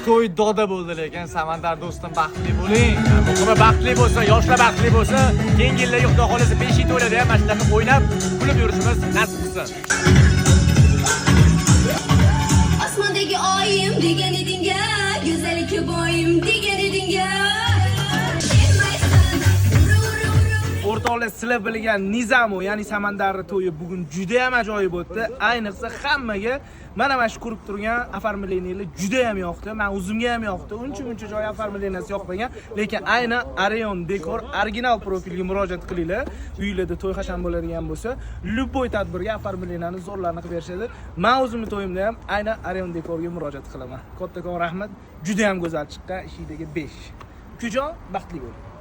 To'y doda bo'ldi, lekin Samandar do'stim baxtli bo'ling. Muhimi baxtli bo'lsa, yoshlar baxtli bo'lsa, keyingi yillarga xudo xolasa 5 yil to'ylarda ham mana shunaqa o'ynab, kulib yurishimiz nasib qilsin. Osmondagi oyim degan eding-a, go'zallikka boyim degan eding-a. O'rtoqlar, sizlar bilgan Nizamo, ya'ni Samandarning to'yi bugun juda ham ajoyib o'tdi. Ayniqsa hammaga mana shu ko'rib turgan afarmileniylar juda ham yoqdi. Men o'zimga ham yoqdi. Uncha joy afarmileniyasi yoqmagan, lekin aynan Areon Dekor original profilga murojaat qilinglar. Uylarda to'y hasham bo'ladigan bo'lsa, любой tadbirga afarmileniyani zo'rlarni qilib berishadi. Men o'zimning to'yimda ham aynan Areon Dekorga murojaat qilaman. Kattakon rahmat. Juda ham go'zal chiqqan, ishidagi 5. Ukajon, baxtli bo'ling.